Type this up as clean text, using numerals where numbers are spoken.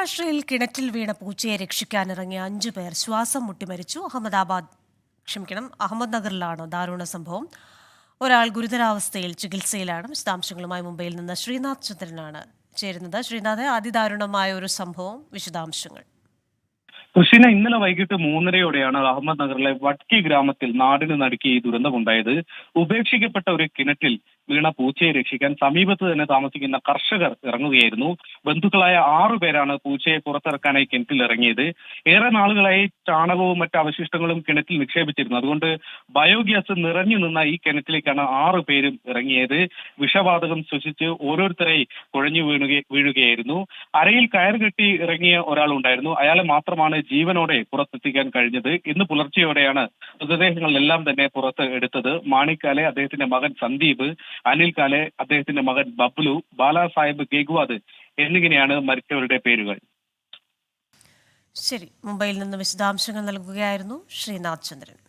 മഹാരാഷ്ട്രയിൽ കിണറ്റിൽ വീണ പൂച്ചയെ രക്ഷിക്കാനിറങ്ങിയ 5 പേർ ശ്വാസം മുട്ടി മരിച്ചു. അഹമ്മദ് നഗറിലാണ് ദാരുണ സംഭവം. ഒരാൾ ഗുരുതരാവസ്ഥയിൽ ചികിത്സയിലാണ്. വിശദാംശങ്ങളുമായി മുംബൈയിൽ നിന്ന് ശ്രീനാഥ് ചന്ദ്രനാണ് ചേരുന്നത്. ശ്രീനാഥ്, അതിദാരുണമായ ഒരു സംഭവം, വിശദാംശങ്ങൾ. കൃഷിന ഇന്നലെ വൈകിട്ട് 3:30യോടെയാണ് അഹമ്മദ് നഗറിലെ വഡ്കി ഗ്രാമത്തിൽ നാടിന് നടുക്കി ഈ ദുരന്തമുണ്ടായത്. ഉപേക്ഷിക്കപ്പെട്ട ഒരു കിണറ്റിൽ വീണ പൂച്ചയെ രക്ഷിക്കാൻ സമീപത്ത് തന്നെ താമസിക്കുന്ന കർഷകർ ഇറങ്ങുകയായിരുന്നു. ബന്ധുക്കളായ 6 പേരാണ് പൂച്ചയെ പുറത്തിറക്കാനായി കിണറ്റിൽ ഇറങ്ങിയത്. ഏറെ നാളുകളായി ചാണകവും മറ്റ് അവശിഷ്ടങ്ങളും കിണറ്റിൽ നിക്ഷേപിച്ചിരുന്നു. അതുകൊണ്ട് ബയോഗ്യാസ് നിറഞ്ഞു നിന്ന ഈ കിണറ്റിലേക്കാണ് 6 പേരും ഇറങ്ങിയത്. വിഷവാതകം ശ്വസിച്ച് ഓരോരുത്തരായി കുഴഞ്ഞു വീഴുകയായിരുന്നു. അരയിൽ കയർ കെട്ടി ഇറങ്ങിയ ഒരാളുണ്ടായിരുന്നു. അയാളെ മാത്രമാണ് ജീവനോടെ പുറത്തെത്തിക്കാൻ കഴിഞ്ഞത്. ഇന്ന് പുലർച്ചെയോടെയാണ് മൃതദേഹങ്ങളെല്ലാം തന്നെ പുറത്ത് എടുത്തത്. മാണിക്കാലെ അദ്ദേഹത്തിന്റെ മകൻ സന്ദീപ്, അനിൽ കാലെ അദ്ദേഹത്തിന്റെ മകൻ ബബ്ലു, ബാലാസാഹിബ് ഗെഗ്വാദ് എന്നിങ്ങനെയാണ് മരിച്ചവരുടെ പേരുകൾ. ശരി, മുംബൈയിൽ നിന്ന് വിശദാംശങ്ങൾ നൽകുകയായിരുന്നു ശ്രീനാഥ് ചന്ദ്രൻ.